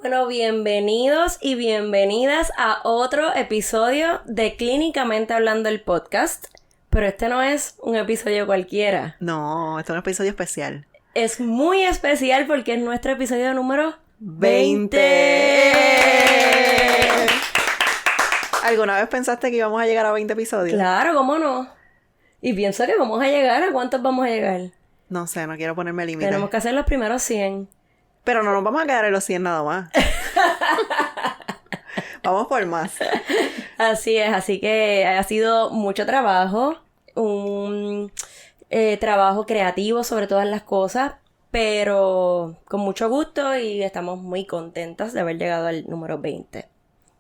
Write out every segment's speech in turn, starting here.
Bueno, bienvenidos y bienvenidas a otro episodio de Clínicamente Hablando el podcast. Pero este no es un episodio cualquiera. No, este es un episodio especial. Es muy especial porque es nuestro episodio número 20. ¿Alguna vez pensaste que íbamos a llegar a 20 episodios? Claro, ¿cómo no? Y pienso que vamos a llegar. ¿A cuántos vamos a llegar? No sé, no quiero ponerme límites. Tenemos que hacer los primeros 100. Pero no nos vamos a quedar en los 100 nada más. Vamos por más. Así es, así que ha sido mucho trabajo, un trabajo creativo sobre todas las cosas, pero con mucho gusto y estamos muy contentas de haber llegado al número 20.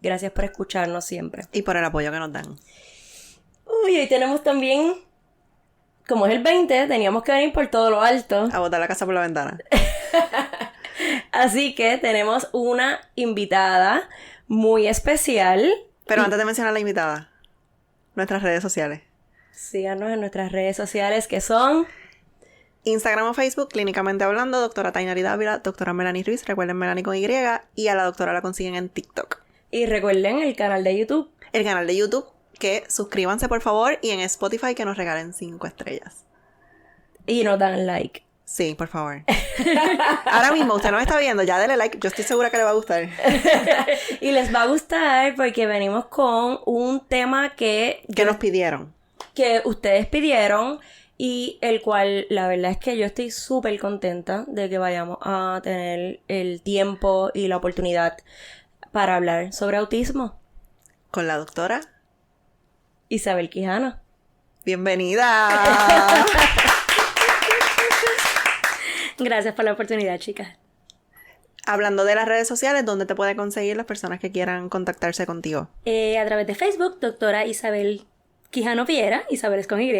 Gracias por escucharnos siempre. Y por el apoyo que nos dan. Uy, hoy tenemos también, como es el 20, teníamos que venir por todo lo alto. A botar la casa por la ventana. Así que tenemos una invitada muy especial. Pero antes de mencionar a la invitada, nuestras redes sociales. Síganos en nuestras redes sociales que son Instagram o Facebook, Clínicamente Hablando, doctora Tainari Dávila, doctora Melanie Ruiz, recuerden Melanie con Y, y a la doctora la consiguen en TikTok. Y recuerden el canal de YouTube. El canal de YouTube, que suscríbanse por favor, y en Spotify que nos regalen 5 estrellas. Y nos dan like. Sí, por favor. Ahora mismo usted no me está viendo, ya dele like, yo estoy segura que le va a gustar. Y les va a gustar porque venimos con un tema que nos pidieron. Que ustedes pidieron y el cual la verdad es que yo estoy súper contenta de que vayamos a tener el tiempo y la oportunidad para hablar sobre autismo. Con la doctora Isabel Quijano. ¡Bienvenida! Gracias por la oportunidad, chicas. Hablando de las redes sociales, ¿dónde te puede conseguir las personas que quieran contactarse contigo? A través de Facebook, doctora Isabel Quijano Viera, Isabel es con Y,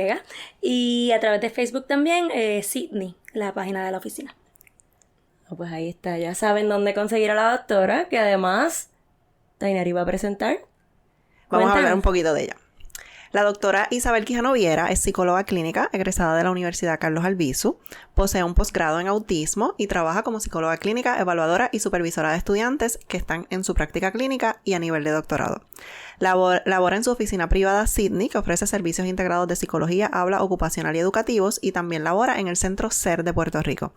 y a través de Facebook también, Sydney, la página de la oficina. Pues ahí está, ya saben dónde conseguir a la doctora, que además Tainari va a presentar. Vamos a hablar un poquito de ella. La doctora Isabel Quijano Viera es psicóloga clínica egresada de la Universidad Carlos Albizu, posee un posgrado en autismo y trabaja como psicóloga clínica, evaluadora y supervisora de estudiantes que están en su práctica clínica y a nivel de doctorado. Labora en su oficina privada Sydney, que ofrece servicios integrados de psicología, habla ocupacional y educativos, y también labora en el Centro SER de Puerto Rico.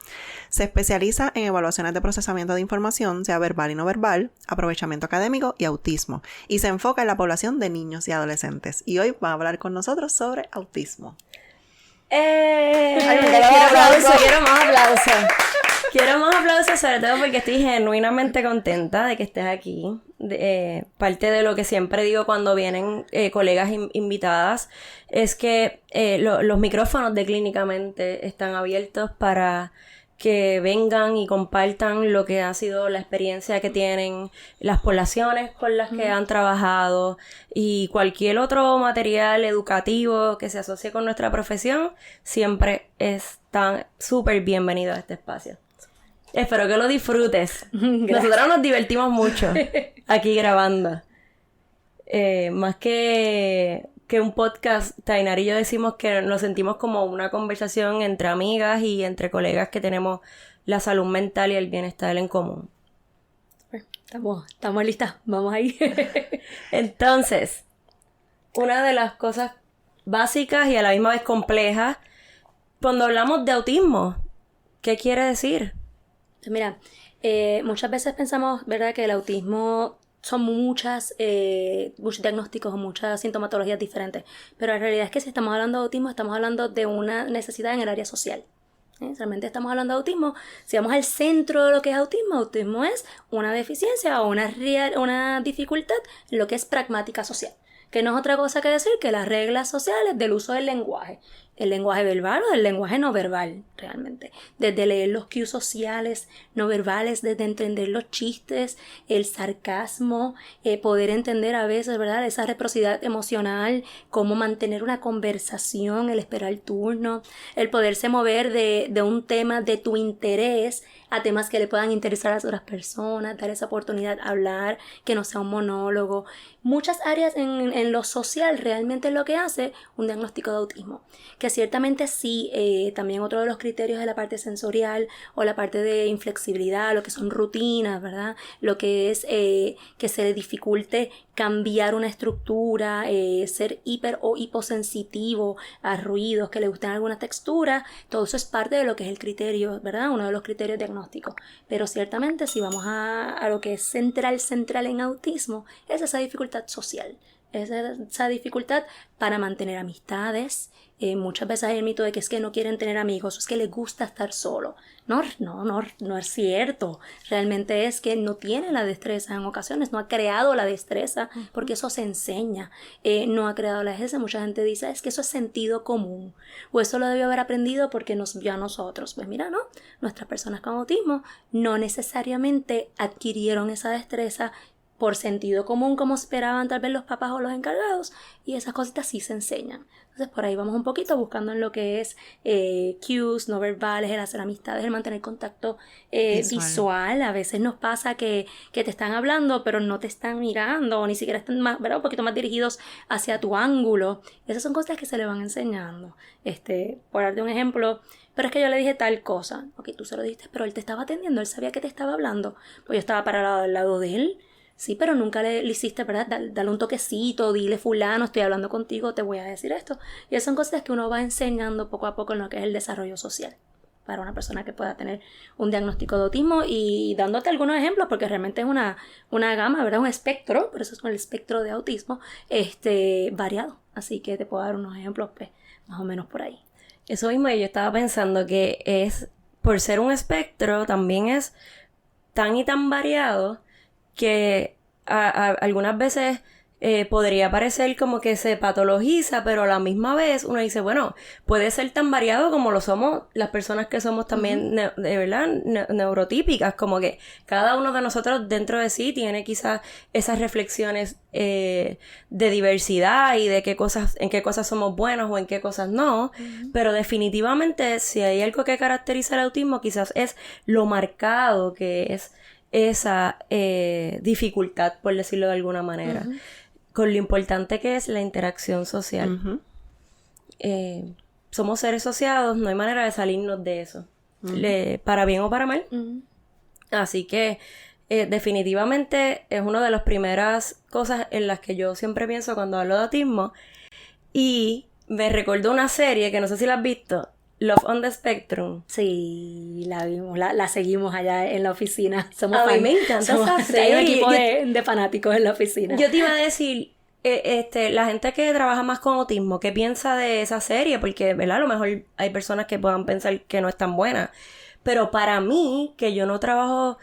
Se especializa en evaluaciones de procesamiento de información, sea verbal y no verbal, aprovechamiento académico y autismo, y se enfoca en la población de niños y adolescentes. Y hoy va a hablar con nosotros sobre autismo. Quiero más aplausos. Quiero más aplausos, sobre todo porque estoy genuinamente contenta de que estés aquí. Parte de lo que siempre digo cuando vienen colegas invitadas es que los micrófonos de Clínicamente están abiertos para que vengan y compartan lo que ha sido la experiencia que tienen, las poblaciones con las que han trabajado y cualquier otro material educativo que se asocie con nuestra profesión, siempre están súper bienvenidos a este espacio. Espero que lo disfrutes. Nosotros nos divertimos mucho aquí grabando. Más que un podcast, Tainari y yo decimos que nos sentimos como una conversación entre amigas y entre colegas que tenemos la salud mental y el bienestar en común. Estamos listas, vamos ahí. Entonces, una de las cosas básicas y a la misma vez complejas, cuando hablamos de autismo, ¿qué quiere decir? Mira, muchas veces pensamos, ¿verdad?, que el autismo son muchos diagnósticos o muchas sintomatologías diferentes, pero la realidad es que si estamos hablando de autismo, estamos hablando de una necesidad en el área social. Realmente estamos hablando de autismo. Si vamos al centro de lo que es autismo es una deficiencia o una dificultad en lo que es pragmática social, que no es otra cosa que decir que las reglas sociales del uso del lenguaje. El lenguaje verbal o el lenguaje no verbal, realmente. Desde leer los cues sociales no verbales, desde entender los chistes, el sarcasmo, poder entender a veces, ¿verdad?, esa reciprocidad emocional, cómo mantener una conversación, el esperar el turno, el poderse mover de un tema de tu interés a temas que le puedan interesar a las otras personas, dar esa oportunidad a hablar, que no sea un monólogo. Muchas áreas en lo social realmente es lo que hace un diagnóstico de autismo. Que que ciertamente sí, también otro de los criterios es la parte sensorial o la parte de inflexibilidad, lo que son rutinas, ¿verdad? Lo que es que se le dificulte cambiar una estructura, ser hiper o hiposensitivo a ruidos, que le gusten alguna textura, todo eso es parte de lo que es el criterio, ¿verdad? Uno de los criterios diagnósticos. Pero ciertamente si vamos a lo que es central en autismo, es esa dificultad social. Esa dificultad para mantener amistades. Muchas veces hay el mito de que es que no quieren tener amigos, es que les gusta estar solo. No es cierto. Realmente es que no tiene la destreza en ocasiones, no ha creado la destreza, porque eso se enseña. No ha creado la destreza. Mucha gente dice, es que eso es sentido común, o eso lo debió haber aprendido porque nos vio a nosotros. Pues mira, no, nuestras personas con autismo no necesariamente adquirieron esa destreza por sentido común como esperaban tal vez los papás o los encargados, y esas cositas sí se enseñan. Entonces por ahí vamos un poquito buscando en lo que es cues no verbales, el hacer amistades, el mantener contacto visual. A veces nos pasa que te están hablando pero no te están mirando, o ni siquiera están más, ¿verdad? Un poquito más dirigidos hacia tu ángulo. Esas son cosas que se le van enseñando. Por darte un ejemplo, pero es que yo le dije tal cosa. Ok, tú se lo dijiste, pero él te estaba atendiendo, él sabía que te estaba hablando. Pues yo estaba parado al lado de él. Sí, pero nunca le hiciste, ¿verdad? Dale un toquecito, dile fulano, estoy hablando contigo, te voy a decir esto. Y esas son cosas que uno va enseñando poco a poco en lo que es el desarrollo social para una persona que pueda tener un diagnóstico de autismo, y dándote algunos ejemplos, porque realmente es una gama, ¿verdad? Un espectro, por eso es el espectro de autismo, variado. Así que te puedo dar unos ejemplos, pues, más o menos por ahí. Eso mismo, yo estaba pensando que es, por ser un espectro, también es tan y tan variado que algunas veces podría parecer como que se patologiza, pero a la misma vez uno dice, bueno, puede ser tan variado como lo somos las personas que somos también, de verdad, neurotípicas, como que cada uno de nosotros dentro de sí tiene quizás esas reflexiones de diversidad y de en qué cosas somos buenos o en qué cosas no, pero definitivamente si hay algo que caracteriza el autismo quizás es lo marcado que es esa dificultad, por decirlo de alguna manera, con lo importante que es la interacción social. Somos seres asociados, no hay manera de salirnos de eso, para bien o para mal. Así que definitivamente es una de las primeras cosas en las que yo siempre pienso cuando hablo de autismo, y me recordó una serie que no sé si la has visto, Love on the Spectrum. Sí, la vimos, la seguimos allá en la oficina. Somos a fans. mí me encanta esa serie. Hay un equipo de fanáticos en la oficina. Yo te iba a decir, la gente que trabaja más con autismo, ¿qué piensa de esa serie? Porque, ¿verdad? A lo mejor hay personas que puedan pensar que no es tan buena. Pero para mí, que yo no trabajo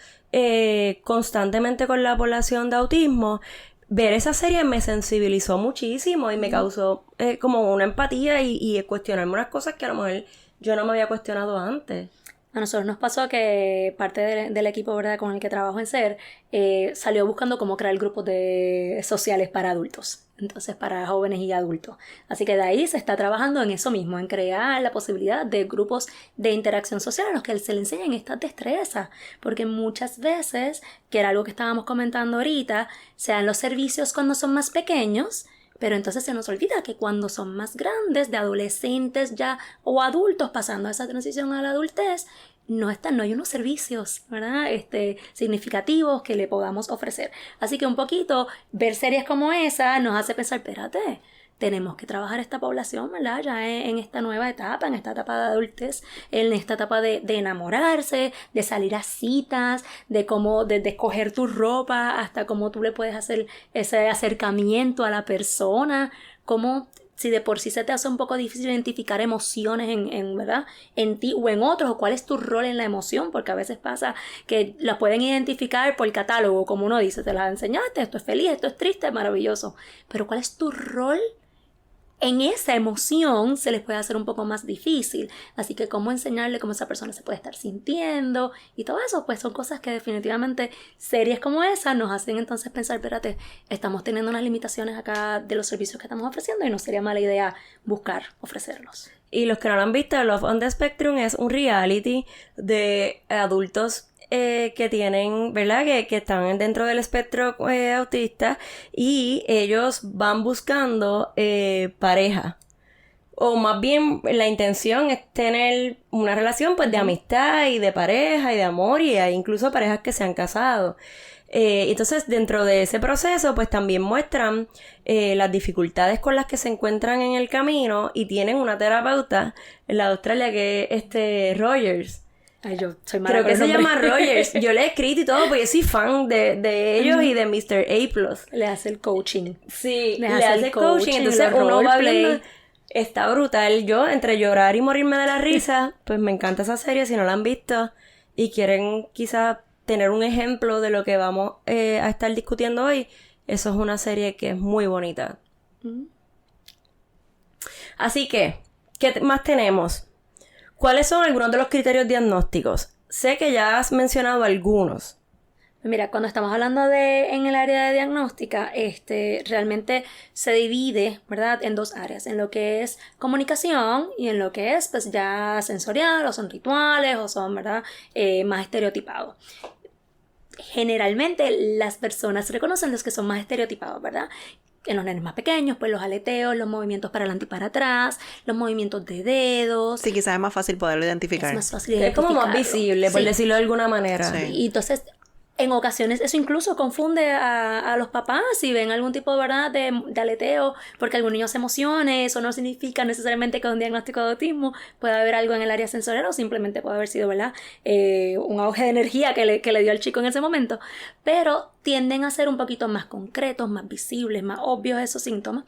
constantemente con la población de autismo, ver esa serie me sensibilizó muchísimo y me causó como una empatía y cuestionarme unas cosas que a lo mejor yo no me había cuestionado antes. A nosotros nos pasó que parte del equipo, ¿verdad?, con el que trabajo en SER, salió buscando cómo crear grupos sociales para adultos. Entonces, para jóvenes y adultos. Así que de ahí se está trabajando en eso mismo, en crear la posibilidad de grupos de interacción social a los que se le enseñan estas destrezas. Porque muchas veces, que era algo que estábamos comentando ahorita, se dan los servicios cuando son más pequeños, pero entonces se nos olvida que cuando son más grandes, de adolescentes ya o adultos pasando a esa transición a la adultez, no hay unos servicios, ¿verdad? Significativos que le podamos ofrecer. Así que un poquito ver series como esa nos hace pensar, espérate, tenemos que trabajar esta población, ¿verdad? Ya en esta nueva etapa, en esta etapa de adultez, en esta etapa de enamorarse, de salir a citas, de cómo, de escoger tu ropa, hasta cómo tú le puedes hacer ese acercamiento a la persona, cómo, si de por sí se te hace un poco difícil identificar emociones ¿verdad?, en ti o en otros, o cuál es tu rol en la emoción, porque a veces pasa que las pueden identificar por el catálogo, como uno dice, te las enseñaste, esto es feliz, esto es triste, maravilloso, pero ¿cuál es tu rol en esa emoción? Se les puede hacer un poco más difícil. Así que cómo enseñarle cómo esa persona se puede estar sintiendo y todo eso, pues son cosas que definitivamente series como esa nos hacen entonces pensar, espérate, estamos teniendo unas limitaciones acá de los servicios que estamos ofreciendo y no sería mala idea buscar ofrecerlos. Y los que no lo han visto, Love on the Spectrum es un reality de adultos que tienen, ¿verdad?, que están dentro del espectro autista, y ellos van buscando pareja o más bien la intención es tener una relación pues de amistad y de pareja y de amor y hay incluso parejas que se han casado. Entonces dentro de ese proceso pues también muestran las dificultades con las que se encuentran en el camino y tienen una terapeuta en la de Australia que es Rogers. Ay, yo soy mala Creo que con se el nombre. llama Rogers. Yo le he escrito y todo porque yo soy fan de ellos y de Mr. A+. Le hace el coaching. Sí, Le le hace hace el coaching, coaching, entonces los uno va roleplay. viendo, está brutal. Yo, entre llorar y morirme de la risa, pues me encanta esa serie, si no la han visto y quieren quizás tener un ejemplo de lo que vamos a estar discutiendo hoy, eso es una serie que es muy bonita. Así que, ¿qué más tenemos? ¿Cuáles son algunos de los criterios diagnósticos? Sé que ya has mencionado algunos. Mira, cuando estamos hablando en el área de diagnóstica, realmente se divide, ¿verdad?, en dos áreas, en lo que es comunicación y en lo que es, pues, ya sensorial, o son rituales, o son, ¿verdad?, más estereotipados. Generalmente las personas reconocen los que son más estereotipados, ¿verdad? En los nenes más pequeños, pues los aleteos, los movimientos para adelante y para atrás, los movimientos de dedos. Sí, quizás es más fácil poderlo identificar. Es más fácil Es como más identificarlo. visible, por Sí. decirlo de alguna manera. Sí. Y entonces, en ocasiones eso incluso confunde a los papás si ven algún tipo, ¿verdad?, de aleteo, porque algún niño se emocione. Eso no significa necesariamente que un diagnóstico de autismo pueda haber algo en el área sensorial o simplemente puede haber sido, ¿verdad?, un auge de energía que le dio al chico en ese momento. Pero tienden a ser un poquito más concretos, más visibles, más obvios esos síntomas.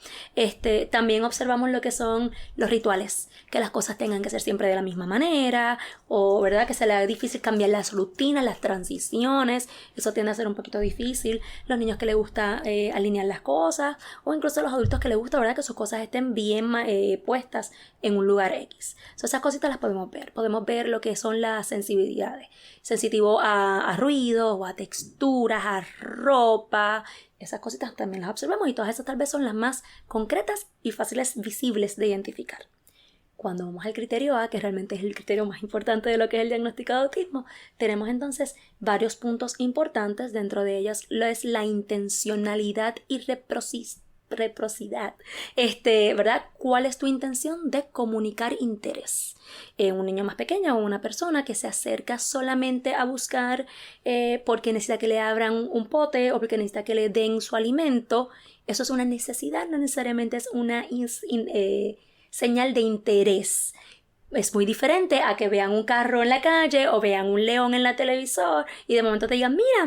También observamos lo que son los rituales, que las cosas tengan que ser siempre de la misma manera, o, ¿verdad?, que se le haga difícil cambiar las rutinas, las transiciones. Eso tiende a ser un poquito difícil. Los niños que les gusta alinear las cosas, o incluso los adultos que les gusta, ¿verdad?, que sus cosas estén bien puestas en un lugar X. Esas cositas las podemos ver. Podemos ver lo que son las sensibilidades. Sensitivo a ruidos, o a texturas, a ropa. Esas cositas también las observamos y todas esas tal vez son las más concretas y fáciles visibles de identificar. Cuando vamos al criterio A, que realmente es el criterio más importante de lo que es el diagnóstico de autismo, tenemos entonces varios puntos importantes. Dentro de ellas lo es la intencionalidad y reciprocidad. ¿Verdad? ¿Cuál es tu intención de comunicar interés? Un niño más pequeño o una persona que se acerca solamente a buscar porque necesita que le abran un pote o porque necesita que le den su alimento, eso es una necesidad, no necesariamente es una señal de interés. Es muy diferente a que vean un carro en la calle o vean un león en la televisor y de momento te digan, mira,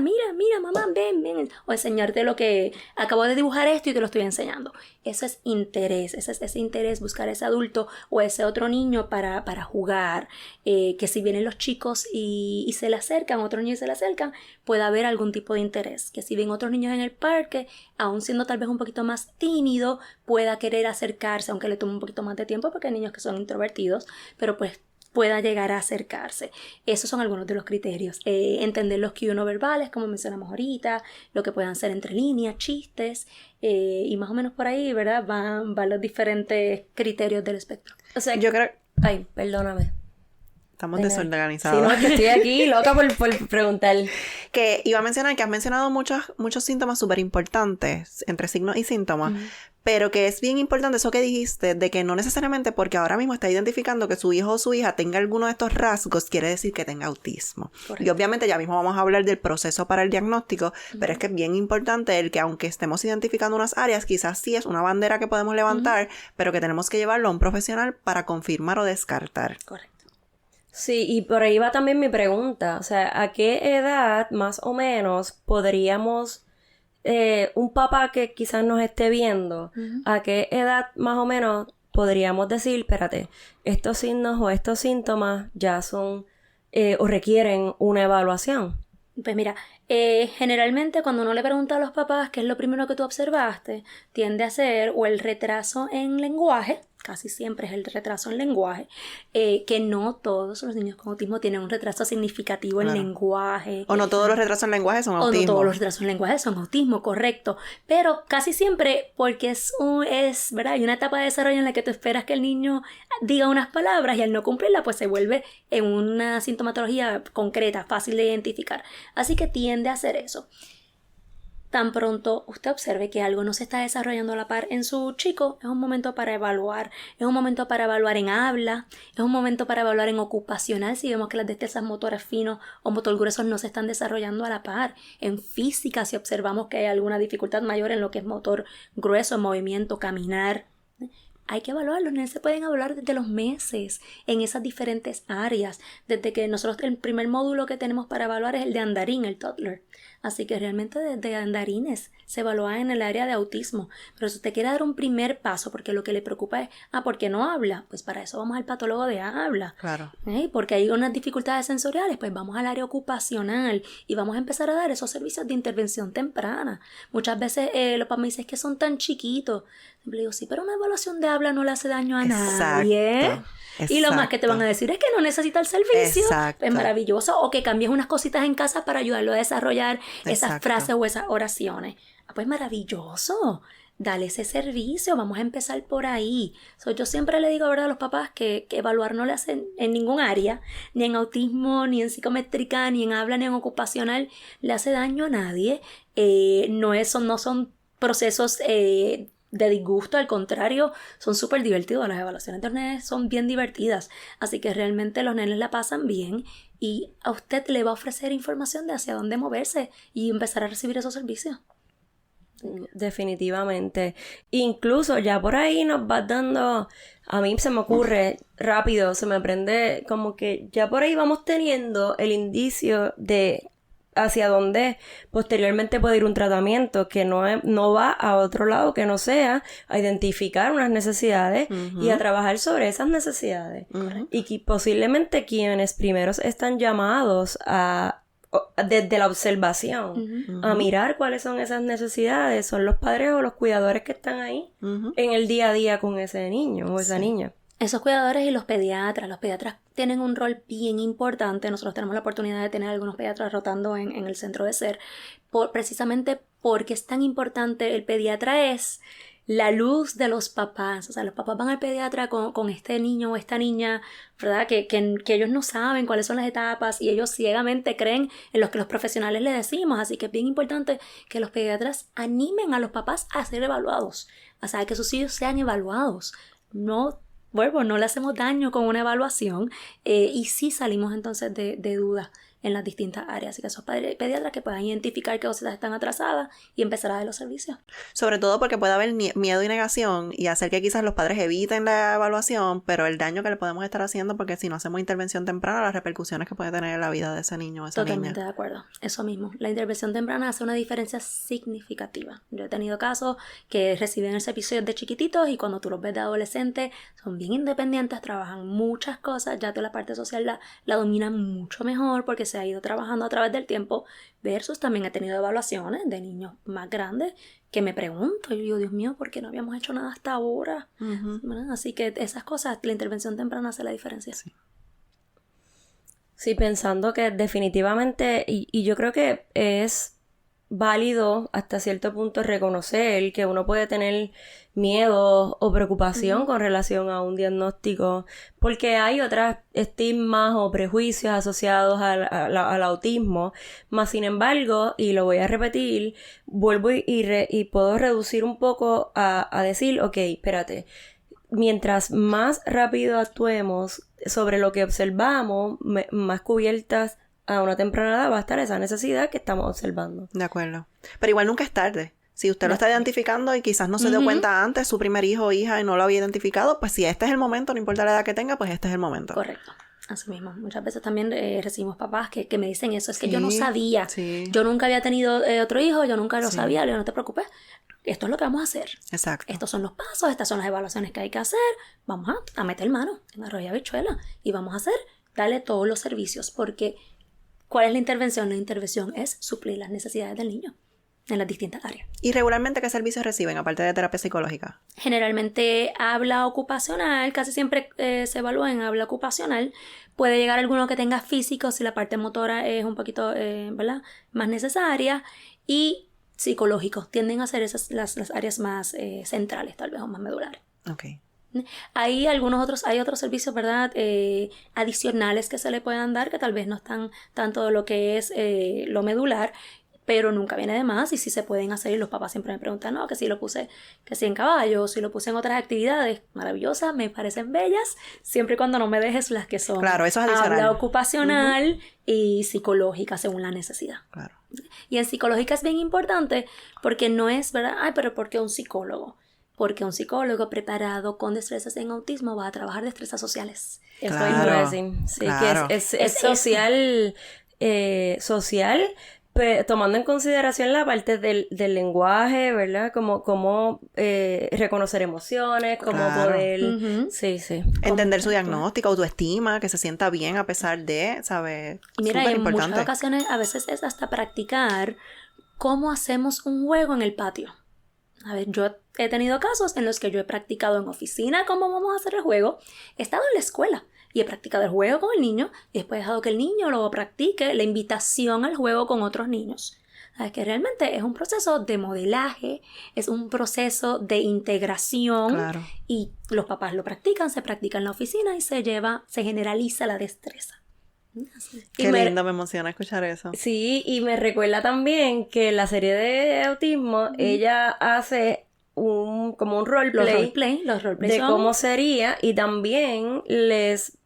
mamá, ven, o enseñarte lo que acabo de dibujar esto y te lo estoy enseñando. Eso es interés, ese interés, buscar a ese adulto o ese otro niño para jugar, que si vienen los chicos y se le acercan, otros niños se le acercan, puede haber algún tipo de interés, que si ven otros niños en el parque, aún siendo tal vez un poquito más tímido, pueda querer acercarse, aunque le tome un poquito más de tiempo porque hay niños que son introvertidos, pero pues pueda llegar a acercarse. Esos son algunos de los criterios. Entender los cues no verbales, como mencionamos ahorita, lo que puedan ser entre líneas, chistes, y más o menos por ahí, ¿verdad? Van los diferentes criterios del espectro. O sea, Yo creo... Ay, perdóname. Estamos Sí, desorganizados. no, que estoy aquí loca por preguntar. Que iba a mencionar que has mencionado muchos síntomas súper importantes entre signos y síntomas, pero que es bien importante eso que dijiste de que no necesariamente porque ahora mismo está identificando que su hijo o su hija tenga alguno de estos rasgos quiere decir que tenga autismo. Correcto. Y obviamente ya mismo vamos a hablar del proceso para el diagnóstico, pero es que es bien importante el que aunque estemos identificando unas áreas, quizás sí es una bandera que podemos levantar, pero que tenemos que llevarlo a un profesional para confirmar o descartar. Correcto. Sí, y por ahí va también mi pregunta. O sea, ¿a qué edad más o menos podríamos, un papá que quizás nos esté viendo, a qué edad más o menos podríamos decir, espérate, estos signos o estos síntomas ya son o requieren una evaluación? Pues mira, generalmente cuando uno le pregunta a los papás qué es lo primero que tú observaste, tiende a ser o el retraso en lenguaje, casi siempre es el retraso en lenguaje, que no todos los niños con autismo tienen un retraso significativo en lenguaje. O no todos los retrasos en lenguaje son autismo. O no todos los retrasos en lenguaje son autismo, correcto. Pero casi siempre, porque es ¿verdad? Hay una etapa de desarrollo en la que tú esperas que el niño diga unas palabras y al no cumplirla, pues se vuelve en una sintomatología concreta, fácil de identificar. Así que tiende a hacer eso. Tan pronto usted observe que algo no se está desarrollando a la par en su chico, es un momento para evaluar. Es un momento para evaluar en habla, es un momento para evaluar en ocupacional si vemos que las destrezas motoras finos o motor gruesos no se están desarrollando a la par. En física, si observamos que hay alguna dificultad mayor en lo que es motor grueso, movimiento, caminar. Hay que evaluar, los nenes se pueden evaluar desde los meses en esas diferentes áreas. Desde que nosotros, el primer módulo que tenemos para evaluar es el de andarín, el toddler. Así que realmente desde andarines se evalúa en el área de autismo. Pero si usted quiere dar un primer paso, porque lo que le preocupa es, ¿por qué no habla? Pues para eso vamos al patólogo de habla. Claro. Porque hay unas dificultades sensoriales, pues vamos al área ocupacional y vamos a empezar a dar esos servicios de intervención temprana. Muchas veces los papás me dicen que son tan chiquitos. Le digo, sí, pero una evaluación de habla no le hace daño a nadie. Exacto. Y lo más que te van a decir es que no necesita el servicio. Exacto. Es maravilloso. O que cambies unas cositas en casa para ayudarlo a desarrollar esas frases o esas oraciones. Pues maravilloso. Dale ese servicio. Vamos a empezar por ahí. Yo siempre le digo, ¿verdad?, a los papás que evaluar no le hacen en ningún área, ni en autismo, ni en psicométrica, ni en habla, ni en ocupacional, le hace daño a nadie. No son procesos de disgusto, al contrario, son súper divertidos. Las evaluaciones de los nenes son bien divertidas, así que realmente los nenes la pasan bien y a usted le va a ofrecer información de hacia dónde moverse y empezar a recibir esos servicios. Definitivamente. Incluso ya por ahí nos vas dando, a mí se me ocurre rápido, se me prende como que ya por ahí vamos teniendo el indicio de hacia dónde posteriormente puede ir un tratamiento que no va a otro lado que no sea a identificar unas necesidades y a trabajar sobre esas necesidades. Y que posiblemente quienes primeros están llamados desde la observación a mirar cuáles son esas necesidades son los padres o los cuidadores que están ahí en el día a día con ese niño o esa niña. Esos cuidadores y los pediatras tienen un rol bien importante. Nosotros tenemos la oportunidad de tener algunos pediatras rotando en el centro de SER, precisamente porque es tan importante. El pediatra es la luz de los papás. O sea, los papás van al pediatra con este niño o esta niña, ¿verdad? Que ellos no saben cuáles son las etapas y ellos ciegamente creen en lo que los profesionales les decimos. Así que es bien importante que los pediatras animen a los papás a ser evaluados. O sea, que sus hijos sean evaluados. No le hacemos daño con una evaluación y sí salimos entonces de dudas en las distintas áreas. Así que esos pediatras que puedan identificar qué cosas están atrasadas y empezar a dar los servicios. Sobre todo porque puede haber miedo y negación y hacer que quizás los padres eviten la evaluación, pero el daño que le podemos estar haciendo, porque si no hacemos intervención temprana, las repercusiones que puede tener en la vida de ese niño o esa niña. Totalmente de acuerdo. Eso mismo. La intervención temprana hace una diferencia significativa. Yo he tenido casos que reciben el servicio de chiquititos y cuando tú los ves de adolescentes son bien independientes, trabajan muchas cosas, ya toda la parte social la dominan mucho mejor porque se ha ido trabajando a través del tiempo, versus también he tenido evaluaciones de niños más grandes que me pregunto, y digo, Dios mío, ¿por qué no habíamos hecho nada hasta ahora? Así que esas cosas, la intervención temprana hace la diferencia. Sí, pensando que definitivamente, y yo creo que es válido hasta cierto punto reconocer que uno puede tener miedo o preocupación con relación a un diagnóstico, porque hay otras estigmas o prejuicios asociados al autismo, más sin embargo, y lo voy a repetir, vuelvo y puedo reducir un poco a decir, ok, espérate, mientras más rápido actuemos sobre lo que observamos, más cubiertas a una temprana edad va a estar esa necesidad que estamos observando. De acuerdo. Pero igual nunca es tarde. Si usted lo está identificando y quizás no se dio cuenta antes, su primer hijo o hija y no lo había identificado, pues si este es el momento, no importa la edad que tenga, pues este es el momento. Correcto. Así mismo. Muchas veces también recibimos papás que me dicen eso. Es que yo no sabía. Yo nunca había tenido otro hijo, yo nunca lo sabía. Le digo, no te preocupes. Esto es lo que vamos a hacer. Exacto. Estos son los pasos, estas son las evaluaciones que hay que hacer. Vamos a meter mano en arroz y habichuela. Y vamos a darle todos los servicios. Porque ¿cuál es la intervención? La intervención es suplir las necesidades del niño en las distintas áreas. ¿Y regularmente qué servicios reciben, aparte de terapia psicológica? Generalmente habla ocupacional, casi siempre se evalúa en habla ocupacional. Puede llegar alguno que tenga físico si la parte motora es un poquito ¿verdad?, más necesaria. Y psicológicos tienden a ser esas las áreas más centrales, tal vez, o más medulares. Okay. Hay otros servicios, ¿verdad?, adicionales que se le puedan dar, que tal vez no están tanto de lo que es lo medular, pero nunca viene de más, y si se pueden hacer, y los papás siempre me preguntan, no, que si lo puse, que si en caballo, si lo puse en otras actividades maravillosas, me parecen bellas, siempre y cuando no me dejes las que son claro, eso es adicional. habla ocupacional y psicológica según la necesidad. Claro. Y en psicológica es bien importante porque no es, ¿verdad? Ay, pero ¿por qué un psicólogo? Porque un psicólogo preparado con destrezas en autismo va a trabajar destrezas sociales. Eso Claro, iba a decir. Sí, claro. que es social, tomando en consideración la parte del lenguaje, ¿verdad? Como reconocer emociones, como Claro. poder... Ujú. Sí, sí. Entender su diagnóstico, autoestima, que se sienta bien a pesar de, ¿sabes? Y mira, Súper en muchas importante. ocasiones a veces es hasta practicar cómo hacemos un juego en el patio. A ver, yo he tenido casos en los que yo he practicado en oficina cómo vamos a hacer el juego. He estado en la escuela y he practicado el juego con el niño y después he dejado que el niño lo practique, la invitación al juego con otros niños. ¿Sabes? Que realmente es un proceso de modelaje, es un proceso de integración. Claro. Y los papás lo practican, se practica en la oficina y se generaliza la destreza. Qué lindo, me emociona escuchar eso. Sí, y me recuerda también que en la serie de autismo ella hace como un roleplay Los roleplay de son... cómo sería y también les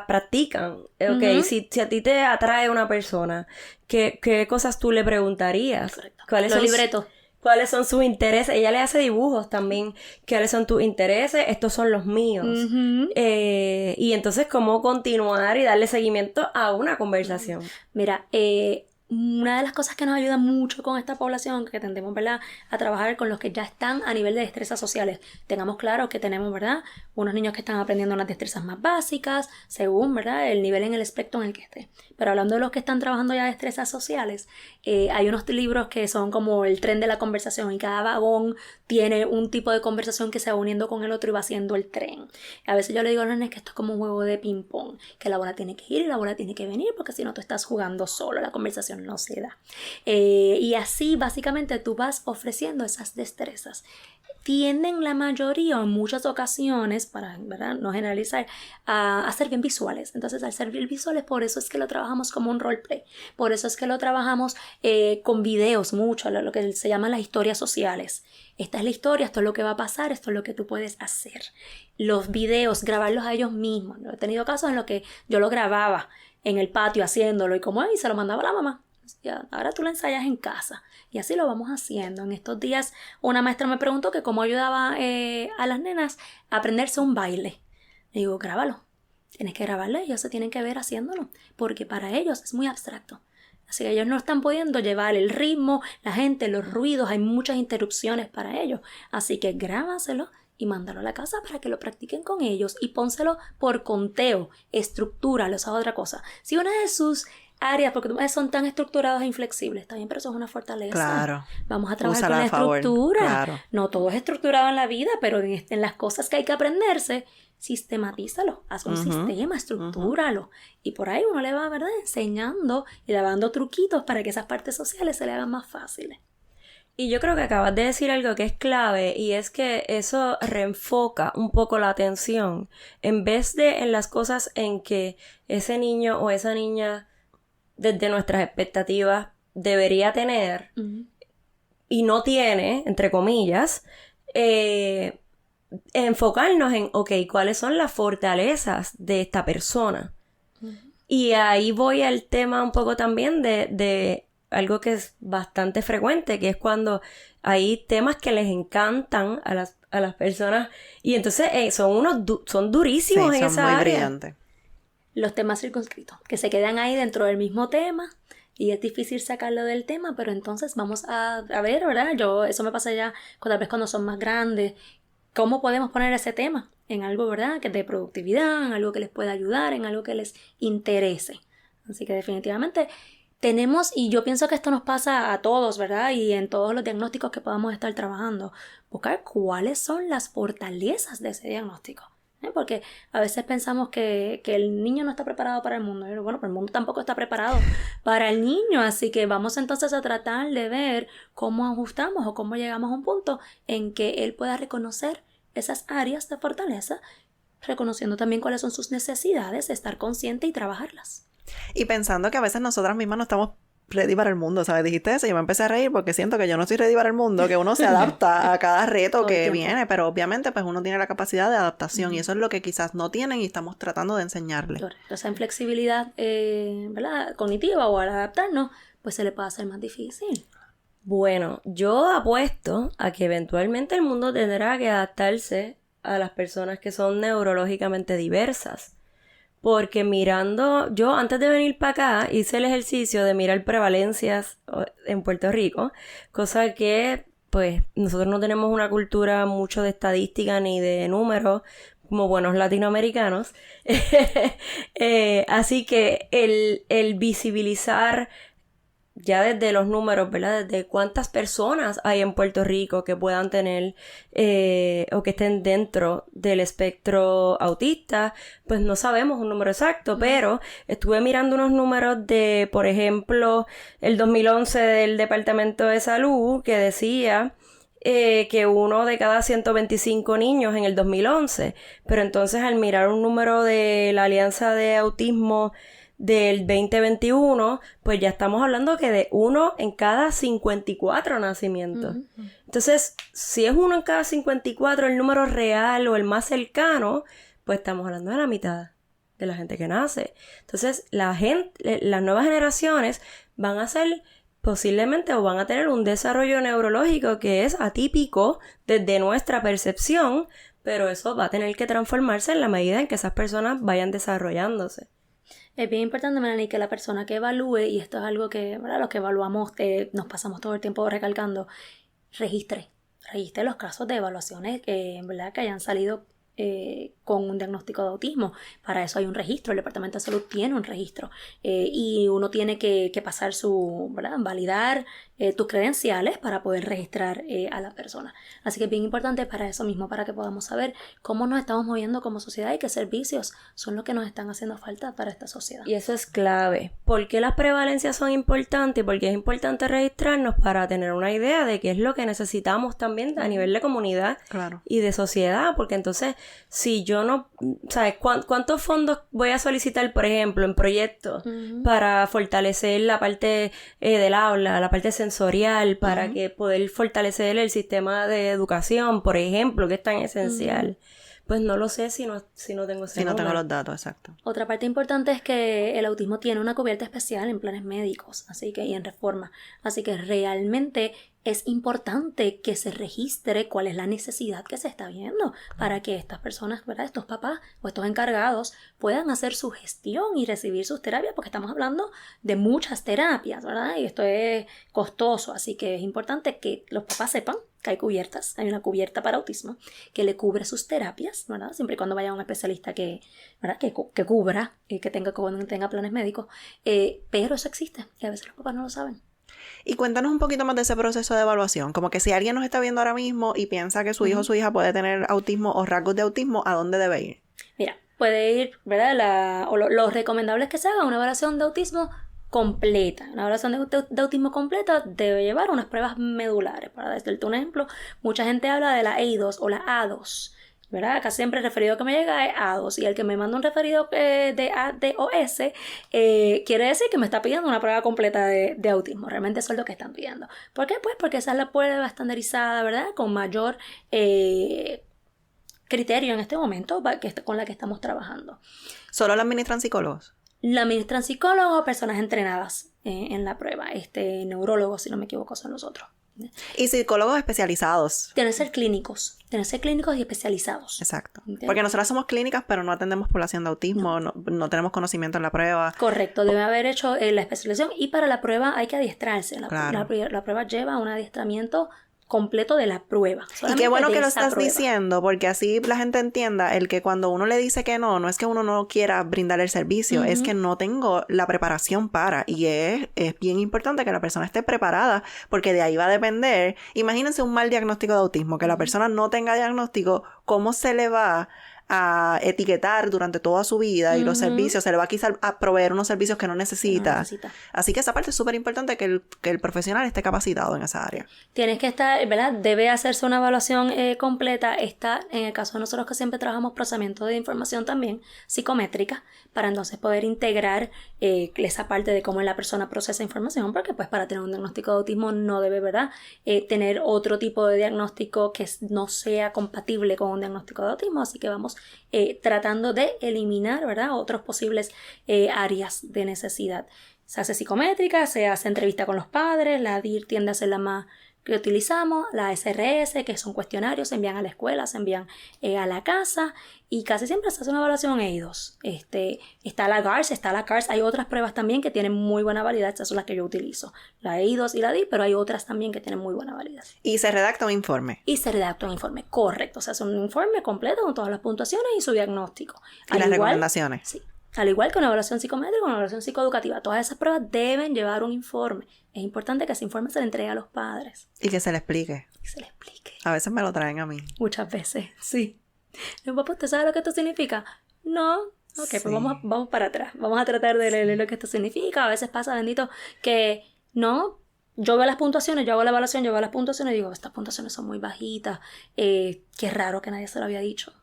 practican. Ok, si a ti te atrae una persona, ¿qué cosas tú le preguntarías? Correcto. ¿Cuáles Los son libretos. ¿Cuáles son sus intereses? Ella le hace dibujos también. ¿Cuáles son tus intereses? Estos son los míos. Ujú. Y entonces, ¿cómo continuar y darle seguimiento a una conversación? Mira, una de las cosas que nos ayuda mucho con esta población, que tendemos, ¿verdad?, a trabajar con los que ya están a nivel de destrezas sociales. Tengamos claro que tenemos, ¿verdad?, unos niños que están aprendiendo unas destrezas más básicas, según, ¿verdad?, el nivel en el espectro en el que esté. Pero hablando de los que están trabajando ya destrezas sociales, hay unos libros que son como el tren de la conversación y cada vagón tiene un tipo de conversación que se va uniendo con el otro y va haciendo el tren. A veces yo le digo a los nenes que esto es como un juego de ping pong, que la bola tiene que ir y la bola tiene que venir porque si no tú estás jugando solo, la conversación no se da. Y así básicamente tú vas ofreciendo esas destrezas. Tienden la mayoría o en muchas ocasiones, para, ¿verdad?, no generalizar, a ser bien visuales. Entonces, al ser bien visuales, por eso es que lo trabajamos como un roleplay. Por eso es que lo trabajamos con videos mucho, lo que se llaman las historias sociales. Esta es la historia, esto es lo que va a pasar, esto es lo que tú puedes hacer. Los videos, grabarlos a ellos mismos. He tenido casos en los que yo lo grababa en el patio haciéndolo y como se lo mandaba a la mamá. Ya, ahora tú lo ensayas en casa y así lo vamos haciendo. En estos días una maestra me preguntó que cómo ayudaba a las nenas a aprenderse un baile. Le digo, grábalo, tienes que grabarlo y ellos se tienen que ver haciéndolo porque para ellos es muy abstracto. Así que ellos no están pudiendo llevar el ritmo, la gente, los ruidos, hay muchas interrupciones para ellos. Así que grábaselo y mándalo a la casa para que lo practiquen con ellos y pónselo por conteo, estructúralo, esa es otra cosa. Si una de sus áreas, porque son tan estructurados e inflexibles, está bien, pero eso es una fortaleza. Claro. Vamos a trabajar Úsala con la a favor. estructura. Claro. No todo es estructurado en la vida, pero en las cosas que hay que aprenderse, sistematízalo, haz un sistema, estructúralo. Y por ahí uno le va, ¿verdad?, enseñando y le va dando truquitos para que esas partes sociales se le hagan más fáciles. Y yo creo que acabas de decir algo que es clave y es que eso reenfoca un poco la atención en vez de en las cosas en que ese niño o esa niña desde nuestras expectativas debería tener y no tiene, entre comillas, enfocarnos en, ok, ¿cuáles son las fortalezas de esta persona? Y ahí voy al tema un poco también de algo que es bastante frecuente, que es cuando hay temas que les encantan a las personas y entonces son durísimos en son esa muy área. brillantes. Los temas circunscritos, que se quedan ahí dentro del mismo tema y es difícil sacarlo del tema, pero entonces vamos a ver, ¿verdad? Eso me pasa ya tal vez cuando son más grandes, ¿cómo podemos poner ese tema en algo, ¿verdad?, que de productividad, en algo que les pueda ayudar, en algo que les interese? Así que definitivamente tenemos, y yo pienso que esto nos pasa a todos, ¿verdad?, y en todos los diagnósticos que podamos estar trabajando, buscar cuáles son las fortalezas de ese diagnóstico. Porque a veces pensamos que el niño no está preparado para el mundo. Bueno, pero el mundo tampoco está preparado para el niño. Así que vamos entonces a tratar de ver cómo ajustamos o cómo llegamos a un punto en que él pueda reconocer esas áreas de fortaleza, reconociendo también cuáles son sus necesidades, estar consciente y trabajarlas. Y pensando que a veces nosotras mismas nos estamos ready para el mundo, ¿sabes? Dijiste eso y yo me empecé a reír porque siento que yo no estoy ready para el mundo, que uno se adapta a cada reto que viene, pero obviamente pues uno tiene la capacidad de adaptación y eso es lo que quizás no tienen y estamos tratando de enseñarles. Entonces, en flexibilidad, ¿verdad? Cognitiva o al adaptarnos, pues se le puede hacer más difícil. Bueno, yo apuesto a que eventualmente el mundo tendrá que adaptarse a las personas que son neurológicamente diversas. Porque mirando, yo antes de venir para acá hice el ejercicio de mirar prevalencias en Puerto Rico, cosa que pues nosotros no tenemos una cultura mucho de estadística ni de números como buenos latinoamericanos. Así que el visibilizar ya desde los números, ¿verdad? Desde cuántas personas hay en Puerto Rico que puedan tener o que estén dentro del espectro autista, pues no sabemos un número exacto, pero estuve mirando unos números de, por ejemplo, el 2011 del Departamento de Salud que decía que 1 de cada 125 niños en el 2011, pero entonces al mirar un número de la Alianza de Autismo del 2021, pues ya estamos hablando que de 1 en cada 54 nacimientos. Entonces, si es 1 en cada 54 el número real o el más cercano, pues estamos hablando de la mitad de la gente que nace. Entonces, las nuevas generaciones van a ser posiblemente o van a tener un desarrollo neurológico que es atípico desde nuestra percepción, pero eso va a tener que transformarse en la medida en que esas personas vayan desarrollándose. Es bien importante, Melanie, que la persona que evalúe, y esto es algo que, ¿verdad? Los que evaluamos nos pasamos todo el tiempo recalcando, registre los casos de evaluaciones ¿verdad? Que hayan salido con un diagnóstico de autismo. Para eso hay un registro, el Departamento de Salud tiene un registro y uno tiene que pasar ¿verdad? Validar tus credenciales para poder registrar a la persona. Así que es bien importante para eso mismo, para que podamos saber cómo nos estamos moviendo como sociedad y qué servicios son los que nos están haciendo falta para esta sociedad. Y eso es clave. ¿Por qué las prevalencias son importantes? Porque es importante registrarnos para tener una idea de qué es lo que necesitamos también a nivel de comunidad y de sociedad, porque entonces si yo no, ¿sabes? ¿Cuántos fondos voy a solicitar, por ejemplo, en proyectos para fortalecer la parte del aula, la parte sensorial, para que poder fortalecer el sistema de educación, por ejemplo, que es tan esencial? Pues no lo sé si no tengo ese no tengo los datos, exacto. Otra parte importante es que el autismo tiene una cubierta especial en planes médicos, y en reforma. Así que realmente es importante que se registre cuál es la necesidad que se está viendo para que estas personas, ¿verdad? Estos papás o estos encargados puedan hacer su gestión y recibir sus terapias, porque estamos hablando de muchas terapias, ¿verdad? Y esto es costoso, así que es importante que los papás sepan que hay una cubierta para autismo que le cubre sus terapias, ¿verdad? Siempre y cuando vaya a un especialista ¿verdad? que cubra y que tenga planes médicos, pero eso existe y a veces los papás no lo saben. Y cuéntanos un poquito más de ese proceso de evaluación, como que si alguien nos está viendo ahora mismo y piensa que su hijo o su hija puede tener autismo o rasgos de autismo, ¿a dónde debe ir? Mira, puede ir, ¿verdad? Lo recomendable es que se haga una evaluación de autismo completa. Una evaluación de autismo completa debe llevar unas pruebas medulares. Para darte un ejemplo, mucha gente habla de la EI2 o la A2, ¿verdad? Acá siempre el referido que me llega es A2 y el que me manda un referido de ADOS quiere decir que me está pidiendo una prueba completa de autismo. Realmente eso es lo que están pidiendo. ¿Por qué? Pues porque esa es la prueba estandarizada, ¿verdad? Con mayor criterio en este momento con la que estamos trabajando. ¿Solo la administran psicólogos? La administran psicólogos o personas entrenadas en la prueba. Neurólogos, si no me equivoco, son los otros. Y psicólogos especializados. Tienen que ser clínicos y especializados. Exacto. ¿Entiendes? Porque nosotras somos clínicas, pero no atendemos población de autismo, no tenemos conocimiento en la prueba. Correcto, debe haber hecho la especialización y para la prueba hay que adiestrarse. La prueba lleva un adiestramiento completo de la prueba. Y qué bueno que lo estás diciendo, porque así la gente entienda el que cuando uno le dice que no es que uno no quiera brindar el servicio, es que no tengo la preparación para, y es bien importante que la persona esté preparada, porque de ahí va a depender. Imagínense un mal diagnóstico de autismo, que la persona no tenga diagnóstico, ¿cómo se le va a etiquetar durante toda su vida y los servicios, se le va quizás a proveer unos servicios que no necesita. Así que esa parte es súper importante que el profesional esté capacitado en esa área. Tienes que estar, ¿verdad? Debe hacerse una evaluación completa. Está, en el caso de nosotros que siempre trabajamos procesamiento de información también, psicométrica, para entonces poder integrar esa parte de cómo la persona procesa información, porque pues para tener un diagnóstico de autismo no debe, ¿verdad? Tener otro tipo de diagnóstico que no sea compatible con un diagnóstico de autismo, así que vamos tratando de eliminar, ¿verdad? Otros posibles áreas de necesidad. Se hace psicométrica, se hace entrevista con los padres, la DIR tiende a ser la más que utilizamos, la SRS, que son cuestionarios, se envían a la escuela, se envían a la casa y casi siempre se hace una evaluación EI-2. Está la CARS, hay otras pruebas también que tienen muy buena validez, esas son las que yo utilizo, la EI-2 y la DIR, pero hay otras también que tienen muy buena validez. Y se redacta un informe. Correcto, se hace un informe completo con todas las puntuaciones y su diagnóstico. Y las recomendaciones. Sí. Al igual que una evaluación psicométrica, una evaluación psicoeducativa, todas esas pruebas deben llevar un informe. Es importante que ese informe se le entregue a los padres. Y que se le explique. A veces me lo traen a mí. Muchas veces, sí. Papá, ¿usted sabe lo que esto significa? No. Ok, sí. Pues vamos para atrás. Vamos a tratar de leer lo que esto significa. A veces pasa, bendito, que no. Yo veo las puntuaciones, yo hago la evaluación, yo veo las puntuaciones y digo, estas puntuaciones son muy bajitas. Qué raro que nadie se lo había dicho.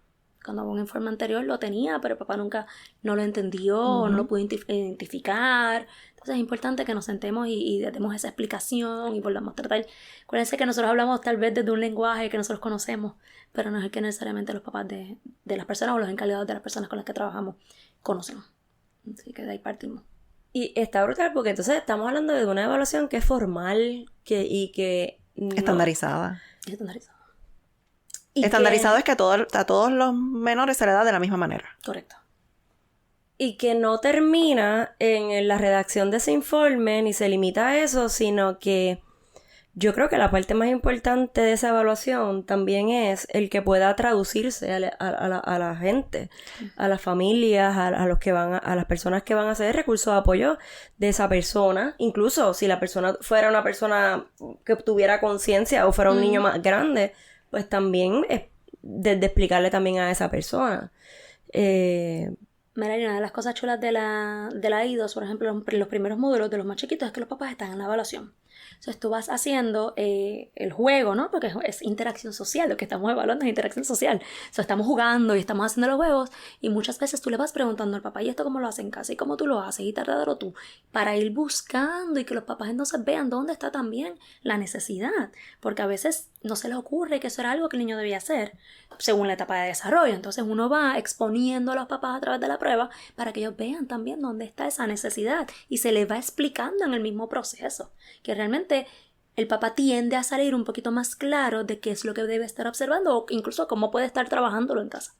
Cuando hubo un informe anterior lo tenía, pero papá nunca no lo entendió, no lo pudo identificar. Entonces es importante que nos sentemos y demos esa explicación y volvamos a tratar. Acuérdense que nosotros hablamos tal vez desde un lenguaje que nosotros conocemos, pero no es el que necesariamente los papás de las personas o los encargados de las personas con las que trabajamos conocen. Así que de ahí partimos. Y está brutal porque entonces estamos hablando de una evaluación que es formal y que... No, estandarizada. Y estandarizado es que a todos los menores se le da de la misma manera. Correcto. Y que no termina en la redacción de ese informe ni se limita a eso, sino que yo creo que la parte más importante de esa evaluación también es el que pueda traducirse a la gente, a las familias, a los que van a las personas que van a hacer recursos de apoyo de esa persona. Incluso si la persona fuera una persona que tuviera conciencia o fuera un niño más grande, pues también es de explicarle también a esa persona. Mira, y una de las cosas chulas de la EI-2, por ejemplo, los primeros módulos de los más chiquitos, es que los papás están en la evaluación. Entonces tú vas haciendo el juego, ¿no? Porque es interacción social, lo que estamos evaluando es interacción social. Entonces estamos jugando y estamos haciendo los juegos y muchas veces tú le vas preguntando al papá, ¿y esto cómo lo hacen en casa? ¿Y cómo tú lo haces? Y tardadero tú. Para ir buscando y que los papás entonces vean dónde está también la necesidad. Porque a veces no se les ocurre que eso era algo que el niño debía hacer según la etapa de desarrollo. Entonces uno va exponiendo a los papás a través de la prueba para que ellos vean también dónde está esa necesidad y se les va explicando en el mismo proceso. Que realmente el papá tiende a salir un poquito más claro de qué es lo que debe estar observando o incluso cómo puede estar trabajándolo en casa.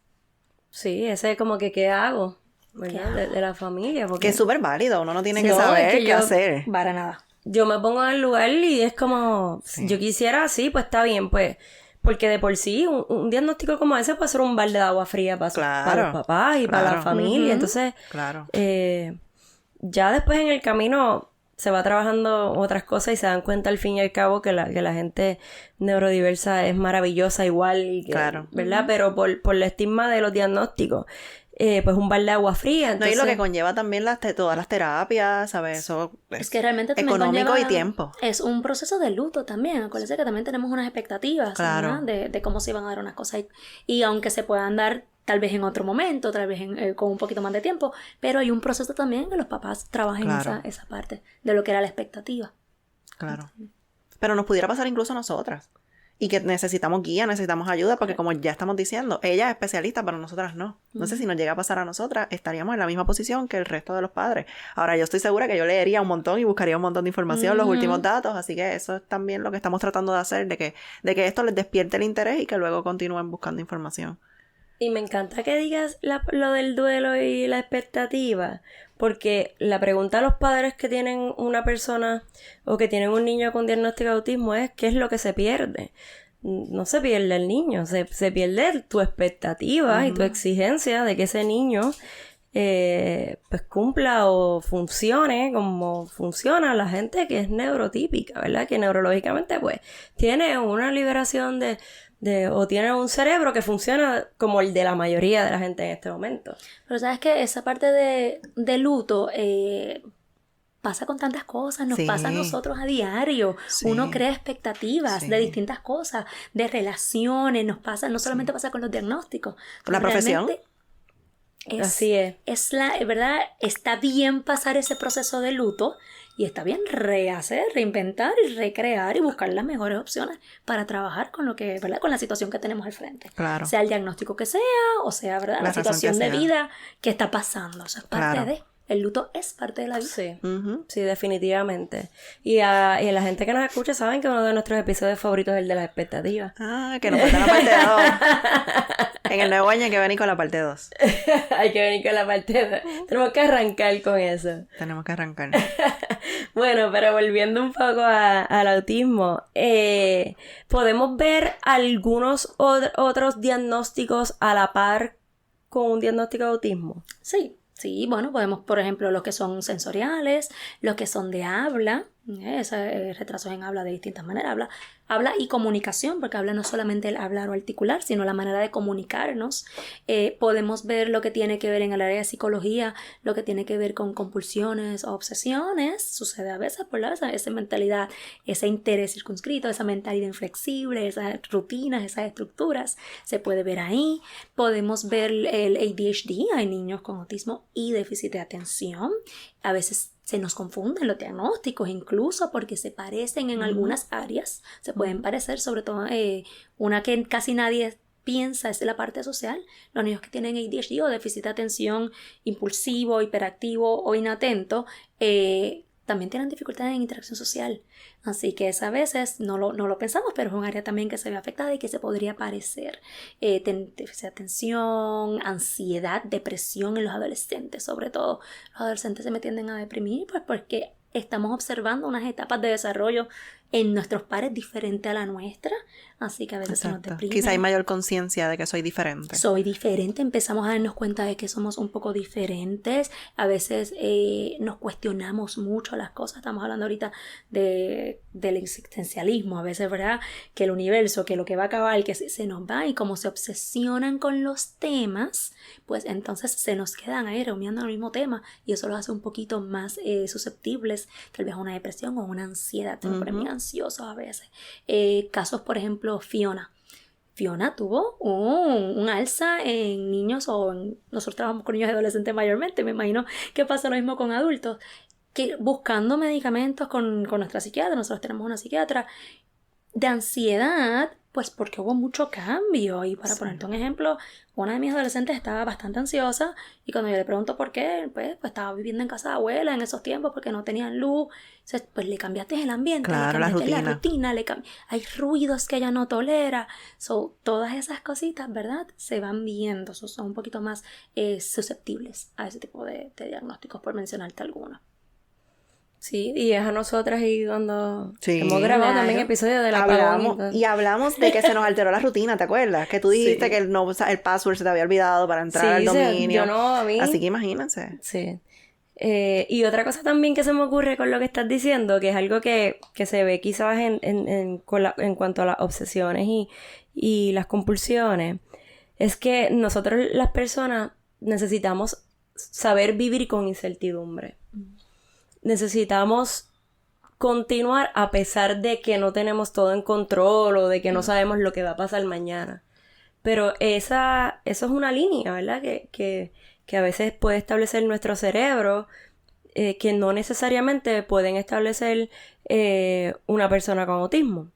Sí, ese es como que ¿qué hago? ¿Verdad? De la familia. Porque... Que es súper válido, uno no tiene que saber qué hacer. Para nada. Yo me pongo en el lugar y es como, yo quisiera así, pues está bien, pues, porque de por sí un diagnóstico como ese puede ser un balde de agua fría para los papás y para la familia. Entonces, ya después en el camino se va trabajando otras cosas y se dan cuenta al fin y al cabo que la gente neurodiversa es maravillosa igual y que, ¿verdad? Pero por el estigma de los diagnósticos, pues un balde de agua fría. Entonces... No, y lo que conlleva también todas las terapias, ¿sabes? Eso es que realmente también económico y tiempo. Es un proceso de luto también. Acuérdense que también tenemos unas expectativas, ¿no? de cómo se iban a dar unas cosas. Y aunque se puedan dar tal vez en otro momento, tal vez con un poquito más de tiempo, pero hay un proceso también que los papás trabajen esa parte de lo que era la expectativa. Claro. Pero nos pudiera pasar incluso a nosotras. Y que necesitamos guía, necesitamos ayuda, porque como ya estamos diciendo, ella es especialista, pero nosotras no. Entonces, si nos llega a pasar a nosotras, estaríamos en la misma posición que el resto de los padres. Ahora, yo estoy segura que yo leería un montón y buscaría un montón de información, los últimos datos, así que eso es también lo que estamos tratando de hacer, de que esto les despierte el interés y que luego continúen buscando información. Y me encanta que digas lo del duelo y la expectativa, porque la pregunta a los padres que tienen una persona o que tienen un niño con diagnóstico de autismo es ¿qué es lo que se pierde? No se pierde el niño, se pierde tu expectativa y tu exigencia de que ese niño pues cumpla o funcione como funciona la gente que es neurotípica, ¿verdad? Que neurológicamente pues tiene una liberación de o tienen un cerebro que funciona como el de la mayoría de la gente en este momento. Pero sabes que esa parte de luto pasa con tantas cosas, nos pasa a nosotros a diario. Uno crea expectativas de distintas cosas, de relaciones, nos pasa, no solamente pasa con los diagnósticos. Con la profesión. Así es. ¿Verdad? Está bien pasar ese proceso de luto y está bien rehacer, reinventar y recrear y buscar las mejores opciones para trabajar con lo que, ¿verdad? Con la situación que tenemos al frente. Claro. Sea el diagnóstico que sea, o sea, ¿verdad? La situación de vida que está pasando. Eso es parte de... El luto es parte de la vida. Sí, sí, definitivamente. Y a la gente que nos escucha saben que uno de nuestros episodios favoritos es el de las expectativas. Ah, que nos falta la parte 2. En el nuevo año hay que venir con la parte 2. Hay que venir con la parte 2. Tenemos que arrancar con eso. Tenemos que arrancar. Bueno, pero volviendo un poco al autismo, ¿podemos ver algunos otros diagnósticos a la par con un diagnóstico de autismo? Sí, bueno, podemos, por ejemplo, los que son sensoriales, los que son de habla, retrasos en habla de distintas maneras, habla y comunicación, porque habla no solamente el hablar o articular, sino la manera de comunicarnos. Podemos ver lo que tiene que ver en el área de psicología, lo que tiene que ver con compulsiones o obsesiones, sucede a veces por esa mentalidad, ese interés circunscrito, esa mentalidad inflexible, esas rutinas, esas estructuras, se puede ver ahí. Podemos ver el ADHD, hay niños con autismo y déficit de atención, a veces se nos confunden los diagnósticos incluso porque se parecen en algunas áreas, se pueden parecer, sobre todo una que casi nadie piensa es la parte social. Los niños que tienen ADHD o déficit de atención impulsivo, hiperactivo o inatento también tienen dificultades en interacción social. Así que a veces no lo pensamos, pero es un área también que se ve afectada y que se podría parecer. Déficit de atención, ansiedad, depresión en los adolescentes, sobre todo. Los adolescentes se me tienden a deprimir pues porque estamos observando unas etapas de desarrollo en nuestros pares diferente a la nuestra, así que a veces se nos deprime. Quizá hay mayor conciencia de que soy diferente. Soy diferente, empezamos a darnos cuenta de que somos un poco diferentes, a veces nos cuestionamos mucho las cosas, estamos hablando ahorita del existencialismo, a veces, ¿verdad? Que el universo, que lo que va a acabar, que se nos va, y como se obsesionan con los temas, pues entonces se nos quedan ahí rumiando el mismo tema, y eso los hace un poquito más susceptibles, tal vez a una depresión o una ansiedad, por mí ansiosos a veces. Casos, por ejemplo, Fiona tuvo un alza en niños, nosotros trabajamos con niños y adolescentes mayormente, me imagino que pasa lo mismo con adultos, que buscando medicamentos con nuestra psiquiatra, nosotros tenemos una psiquiatra, de ansiedad, pues porque hubo mucho cambio. Y para ponerte un ejemplo, una de mis adolescentes estaba bastante ansiosa y cuando yo le pregunto por qué, pues estaba viviendo en casa de abuela en esos tiempos porque no tenían luz. Entonces, pues le cambiaste el ambiente, claro, le cambiaste la rutina, hay ruidos que ella no tolera. Todas esas cositas, ¿verdad? Se van viendo, son un poquito más susceptibles a ese tipo de diagnósticos, por mencionarte algunos. Sí, y es a nosotras y cuando hemos grabado también episodios de la apagón. Y hablamos de que se nos alteró la rutina, ¿te acuerdas? Que tú dijiste que el password se te había olvidado para entrar al dominio. Yo no, a mí. Así que imagínense. Sí. Y otra cosa también que se me ocurre con lo que estás diciendo, que es algo que se ve quizás en cuanto a las obsesiones y las compulsiones, es que nosotros las personas necesitamos saber vivir con incertidumbre. Necesitamos continuar a pesar de que no tenemos todo en control o de que no sabemos lo que va a pasar mañana. Pero eso es una línea, ¿verdad? Que a veces puede establecer nuestro cerebro, que no necesariamente pueden establecer una persona con autismo.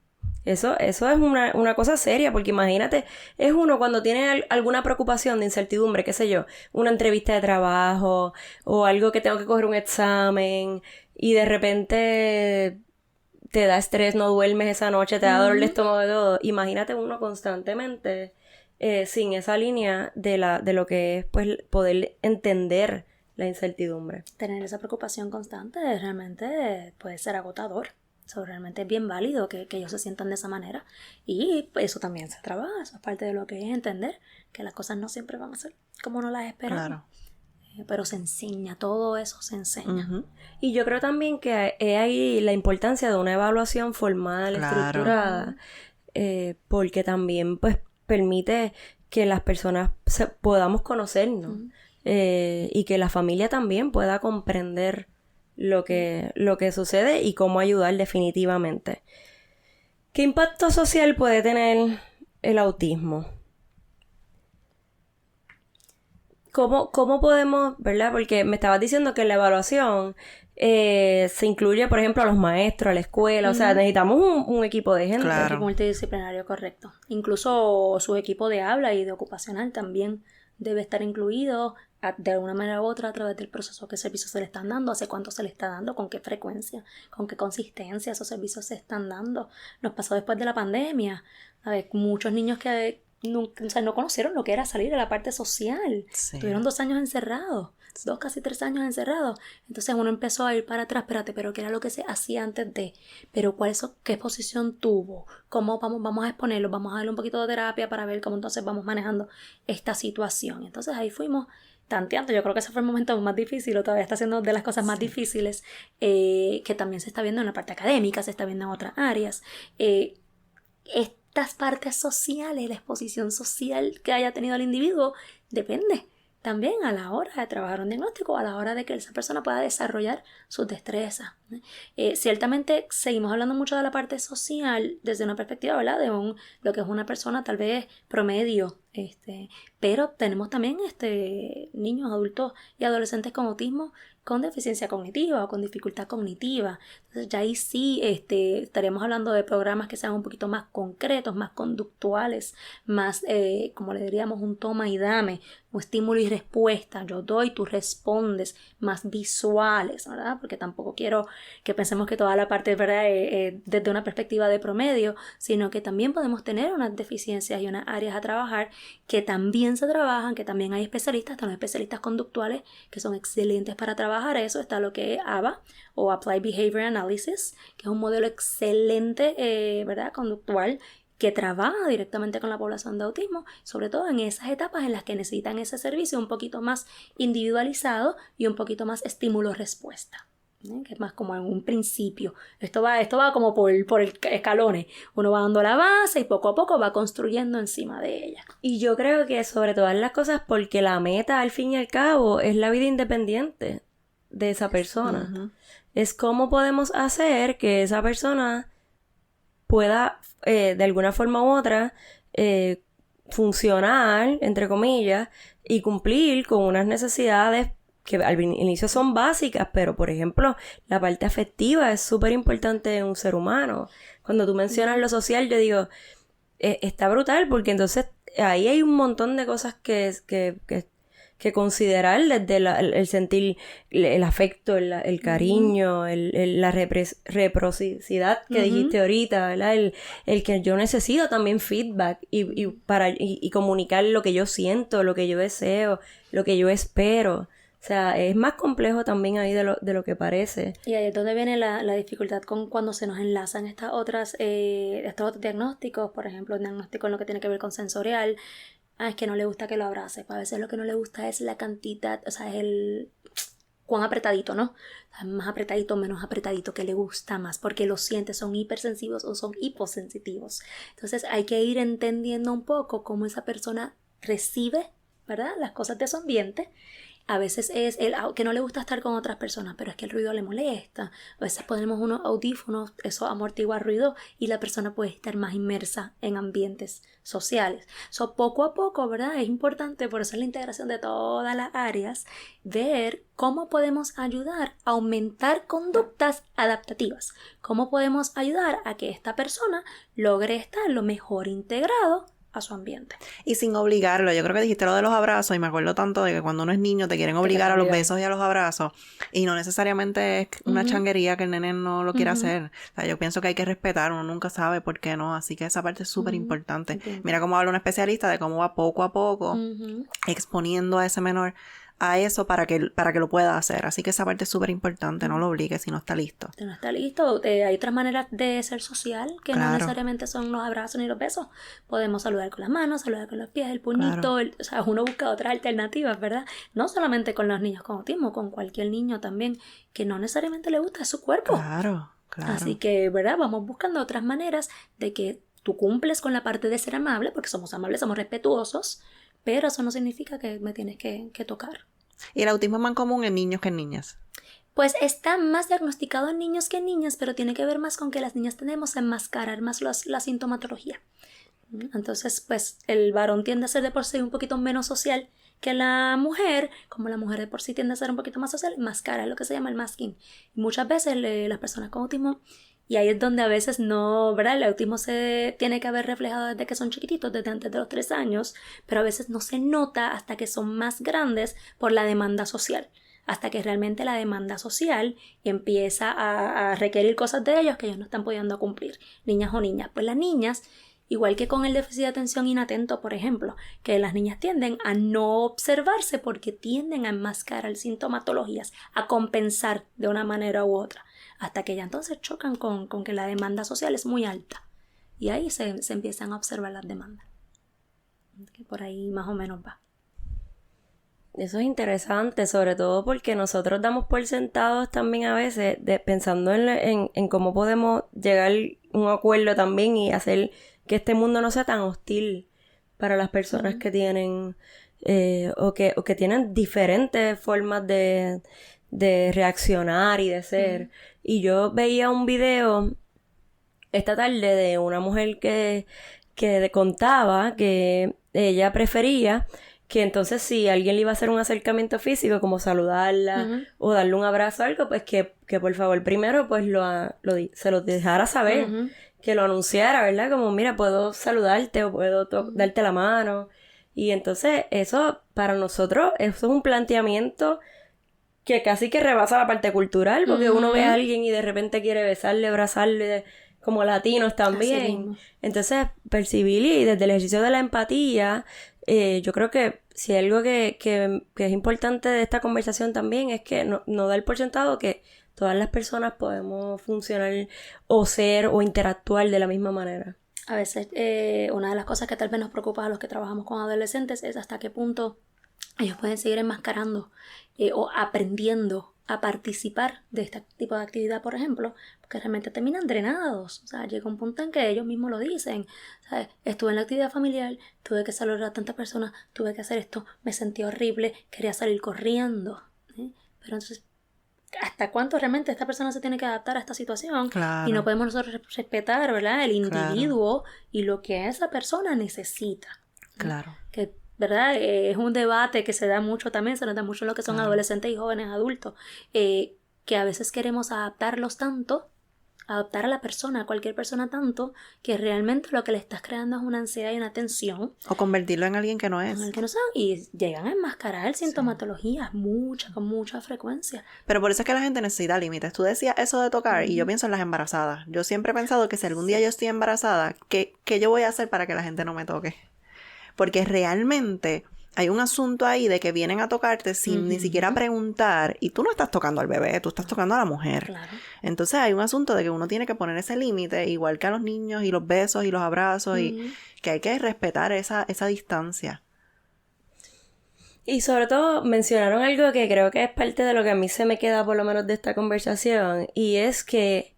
Eso es una cosa seria, porque imagínate, es uno cuando tiene alguna preocupación de incertidumbre, qué sé yo, una entrevista de trabajo o algo que tengo que coger un examen y de repente te da estrés, no duermes esa noche, te da dolor de estómago y todo. Imagínate uno constantemente sin esa línea de lo que es pues poder entender la incertidumbre. Tener esa preocupación constante realmente puede ser agotador. Eso realmente es bien válido que ellos se sientan de esa manera. Y eso también se trabaja. Eso es parte de lo que es entender que las cosas no siempre van a ser como no las esperamos. Claro. Pero se enseña, todo eso se enseña. Y yo creo también que hay la importancia de una evaluación formal, estructurada. porque también pues permite que las personas podamos conocernos y que la familia también pueda comprender lo que sucede y cómo ayudar definitivamente. ¿Qué impacto social puede tener el autismo? ¿Cómo podemos, verdad? Porque me estabas diciendo que en la evaluación se incluye, por ejemplo, a los maestros, a la escuela, o sea, necesitamos un equipo de gente. Claro. Un equipo multidisciplinario, correcto. Incluso su equipo de habla y de ocupacional también debe estar incluido de alguna manera u otra a través del proceso, qué servicios se le están dando, hace cuánto se le está dando, con qué frecuencia, con qué consistencia esos servicios se están dando. Nos pasó después de la pandemia, a ver, muchos niños que no conocieron lo que era salir a la parte social. Sí. Tuvieron 2 años encerrados, 2, casi 3 años encerrados. Entonces uno empezó a ir para atrás, espérate, pero ¿qué era lo que se hacía antes de? Pero ¿qué exposición tuvo? ¿Cómo vamos a exponerlo? Vamos a darle un poquito de terapia para ver cómo entonces vamos manejando esta situación. Entonces ahí fuimos tanteando. Yo creo que ese fue el momento más difícil, o todavía está siendo de las cosas más difíciles, que también se está viendo en la parte académica, se está viendo en otras áreas. Estas partes sociales, la exposición social que haya tenido el individuo, depende también a la hora de trabajar un diagnóstico, a la hora de que esa persona pueda desarrollar sus destrezas. Ciertamente seguimos hablando mucho de la parte social desde una perspectiva, ¿verdad? De lo que es una persona tal vez promedio, pero tenemos también niños, adultos y adolescentes con autismo con deficiencia cognitiva o con dificultad cognitiva. Entonces ya ahí sí estaremos hablando de programas que sean un poquito más concretos, más conductuales, más, como le diríamos, un toma y dame, un estímulo y respuesta. Yo doy, tú respondes, más visuales, ¿verdad? Porque tampoco quiero que pensemos que toda la parte, ¿verdad?, desde una perspectiva de promedio, sino que también podemos tener unas deficiencias y unas áreas a trabajar que también se trabajan, que también hay especialistas, están los especialistas conductuales que son excelentes para trabajar eso. Está lo que es ABA o Applied Behavior Analysis, que es un modelo excelente, ¿verdad?, conductual, que trabaja directamente con la población de autismo, sobre todo en esas etapas en las que necesitan ese servicio un poquito más individualizado y un poquito más estímulo-respuesta, que es más como en un principio. Esto va como por escalones. Uno va dando la base y poco a poco va construyendo encima de ella. Y yo creo que sobre todas las cosas, porque la meta al fin y al cabo es la vida independiente de esa persona. Uh-huh. Es cómo podemos hacer que esa persona pueda de alguna forma u otra funcionar, entre comillas, y cumplir con unas necesidades que al inicio son básicas, pero por ejemplo la parte afectiva es súper importante en un ser humano. Cuando tú mencionas lo social, yo digo, está brutal, porque entonces ahí hay un montón de cosas que considerar, desde el sentir el afecto, el cariño, la reciprocidad que dijiste ahorita, ¿verdad? El que yo necesito también feedback y comunicar lo que yo siento, lo que yo deseo, lo que yo espero. O sea, es más complejo también ahí de lo que parece. Y ahí es donde viene la dificultad con cuando se nos enlazan estos otros diagnósticos, por ejemplo, el diagnóstico en lo que tiene que ver con sensorial. Es que no le gusta que lo abrace. A veces lo que no le gusta es la cantidad, o sea, es el cuán apretadito, ¿no? O sea, más apretadito, menos apretadito, que le gusta más, porque lo siente, son hipersensitivos o son hiposensitivos. Entonces hay que ir entendiendo un poco cómo esa persona recibe, ¿verdad?, las cosas de su ambiente. A veces es que no le gusta estar con otras personas, pero es que el ruido le molesta. A veces ponemos unos audífonos, eso amortigua ruido y la persona puede estar más inmersa en ambientes sociales. Poco a poco, ¿verdad? Es importante, por eso es la integración de todas las áreas, ver cómo podemos ayudar a aumentar conductas adaptativas. Cómo podemos ayudar a que esta persona logre estar lo mejor integrado a su ambiente. Y sin obligarlo. Yo creo que dijiste lo de los abrazos y me acuerdo tanto de que cuando uno es niño te quieren obligar a los besos y a los abrazos, y no necesariamente es una changuería que el nene no lo quiera hacer. O sea, yo pienso que hay que respetar, uno nunca sabe por qué no, así que esa parte es súper importante. Mira cómo habla un especialista de cómo va poco a poco exponiendo a ese menor a eso para que lo pueda hacer. Así que esa parte es súper importante, no lo obligue si no está listo. Si no está listo, hay otras maneras de ser social que no necesariamente son los abrazos ni los besos. Podemos saludar con las manos, saludar con los pies, el puñito, o sea, uno busca otras alternativas, ¿verdad? No solamente con los niños con autismo, con cualquier niño también que no necesariamente le gusta su cuerpo. Claro. Así que, ¿verdad? Vamos buscando otras maneras de que tú cumples con la parte de ser amable, porque somos amables, somos respetuosos, pero eso no significa que me tienes que tocar. ¿Y el autismo es más común en niños que en niñas? Pues está más diagnosticado en niños que en niñas, pero tiene que ver más con que las niñas tendemos a enmascarar más la sintomatología. Entonces, pues el varón tiende a ser de por sí un poquito menos social que la mujer, como la mujer de por sí tiende a ser un poquito más social, enmascara, es lo que se llama el masking. Y muchas veces las personas con autismo, y ahí es donde a veces no, ¿verdad? El autismo se tiene que haber reflejado desde que son chiquititos, desde antes de los 3 años, pero a veces no se nota hasta que son más grandes por la demanda social. Hasta que realmente la demanda social empieza a requerir cosas de ellos que ellos no están pudiendo cumplir, niñas o niñas. Pues las niñas, igual que con el déficit de atención inatento, por ejemplo, que las niñas tienden a no observarse porque tienden a enmascarar sintomatologías, a compensar de una manera u otra, hasta que ya entonces chocan con que la demanda social es muy alta. Y ahí se empiezan a observar las demandas. Que por ahí más o menos va. Eso es interesante, sobre todo porque nosotros damos por sentados también a veces, pensando en cómo podemos llegar a un acuerdo también y hacer que este mundo no sea tan hostil para las personas que tienen o que tienen diferentes formas de reaccionar y de ser. Y yo veía un video esta tarde de una mujer que contaba que ella prefería que entonces si alguien le iba a hacer un acercamiento físico, como saludarla o darle un abrazo o algo, pues que por favor primero pues se lo dejara saber, que lo anunciara, ¿verdad? Como mira, puedo saludarte o puedo darte la mano. Y entonces eso para nosotros eso es un planteamiento que casi que rebasa la parte cultural, porque uno ve a alguien y de repente quiere besarle, abrazarle, como latinos también. Entonces percibir y desde el ejercicio de la empatía, yo creo que si hay algo que es importante de esta conversación también es que no dar por sentado que todas las personas podemos funcionar o ser o interactuar de la misma manera. A veces una de las cosas que tal vez nos preocupa a los que trabajamos con adolescentes es hasta qué punto ellos pueden seguir enmascarando o aprendiendo a participar de este tipo de actividad, por ejemplo, porque realmente terminan drenados. O sea, llega un punto en que ellos mismos lo dicen. ¿Sabes? Estuve en la actividad familiar, tuve que saludar a tantas personas, tuve que hacer esto, me sentí horrible, quería salir corriendo. Pero entonces, ¿hasta cuánto realmente esta persona se tiene que adaptar a esta situación? Claro. Y no podemos nosotros respetar, ¿verdad? El individuo y lo que esa persona necesita. Claro. Que ¿verdad? Es un debate que se da mucho también, se nota mucho en lo que son adolescentes y jóvenes adultos, que a veces queremos adaptarlos tanto, adaptar a la persona, a cualquier persona tanto, que realmente lo que le estás creando es una ansiedad y una tensión. O convertirlo en alguien que no es. En el que no son, y llegan a enmascarar sintomatologías con mucha frecuencia. Pero por eso es que la gente necesita límites. Tú decías eso de tocar y yo pienso en las embarazadas. Yo siempre he pensado que si algún día yo estoy embarazada, ¿qué yo voy a hacer para que la gente no me toque? Porque realmente hay un asunto ahí de que vienen a tocarte sin ni siquiera preguntar y tú no estás tocando al bebé, tú estás tocando a la mujer. Claro. Entonces hay un asunto de que uno tiene que poner ese límite, igual que a los niños y los besos y los abrazos y que hay que respetar esa distancia. Y sobre todo mencionaron algo que creo que es parte de lo que a mí se me queda por lo menos de esta conversación y es que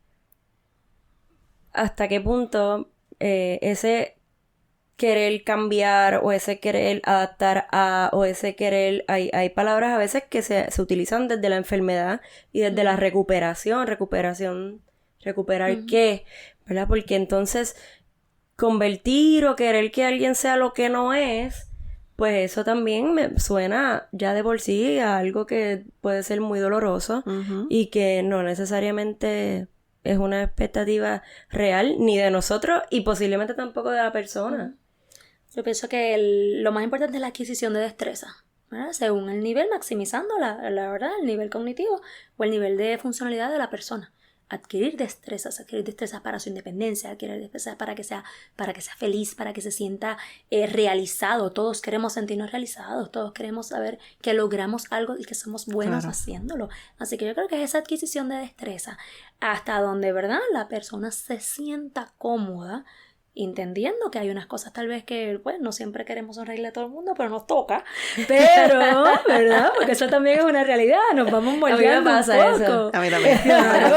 hasta qué punto ese querer cambiar o ese querer adaptar a o ese querer hay palabras a veces que se utilizan desde la enfermedad y desde la recuperar qué, ¿verdad? Porque entonces convertir o querer que alguien sea lo que no es, pues eso también me suena ya de por sí a algo que puede ser muy doloroso y que no necesariamente es una expectativa real ni de nosotros y posiblemente tampoco de la persona. Yo pienso que lo más importante es la adquisición de destreza, ¿verdad? Según el nivel, maximizando la verdad, el nivel cognitivo o el nivel de funcionalidad de la persona. Adquirir destrezas para su independencia, adquirir destrezas para que sea feliz, para que se sienta realizado. Todos queremos sentirnos realizados, todos queremos saber que logramos algo y que somos buenos haciéndolo. Así que yo creo que esa adquisición de destreza, hasta donde, ¿verdad?, la persona se sienta cómoda entendiendo que hay unas cosas tal vez que, pues, no siempre queremos sonreírle a todo el mundo, pero nos toca. Pero, ¿verdad? Porque eso también es una realidad, nos vamos moldeando un poco. Eso. A mí también. Claro.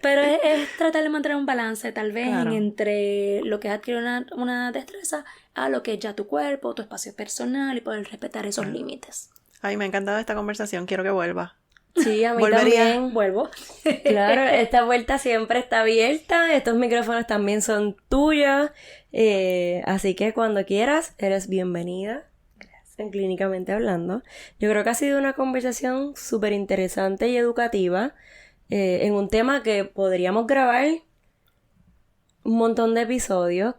Pero es tratar de mantener un balance, tal vez, entre lo que es adquirir una destreza a lo que es ya tu cuerpo, tu espacio personal y poder respetar esos límites. Ay, me ha encantado esta conversación, quiero que vuelva. Sí, a mí Volvería. también. Vuelvo. Claro, esta vuelta siempre está abierta, estos micrófonos también son tuyos, así que cuando quieras, eres bienvenida. En Clínicamente Hablando. Yo creo que ha sido una conversación súper interesante y educativa en un tema que podríamos grabar un montón de episodios,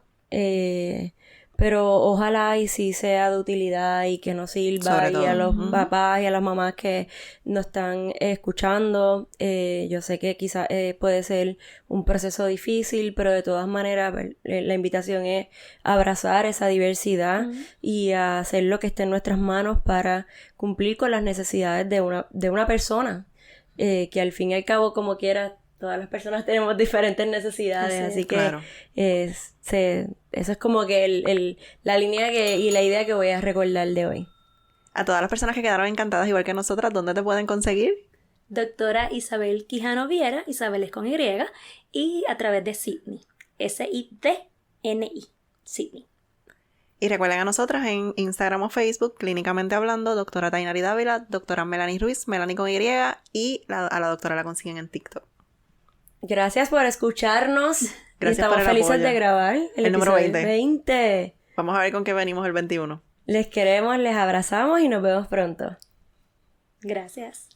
pero ojalá y sí sea de utilidad y que nos sirva, y a los papás y a las mamás que nos están escuchando. Yo sé que quizás puede ser un proceso difícil, pero de todas maneras la invitación es abrazar esa diversidad y a hacer lo que esté en nuestras manos para cumplir con las necesidades de una persona, que al fin y al cabo, como quiera, todas las personas tenemos diferentes necesidades, así que eso es como que la línea y la idea que voy a recordar de hoy. A todas las personas que quedaron encantadas igual que nosotras, ¿dónde te pueden conseguir? Doctora Isabel Quijano Viera, Isabel es con Y, y a través de Sydney, SIDNI, Sydney. Y recuerden a nosotras en Instagram o Facebook, Clínicamente Hablando, doctora Tainari Dávila, doctora Melanie Ruiz, Melanie con Y, y a la doctora la consiguen en TikTok. Gracias por escucharnos. Gracias estamos por el felices apoyo. de grabar El número episodio 20. Vamos a ver con qué venimos el 21. Les queremos, les abrazamos y nos vemos pronto. Gracias.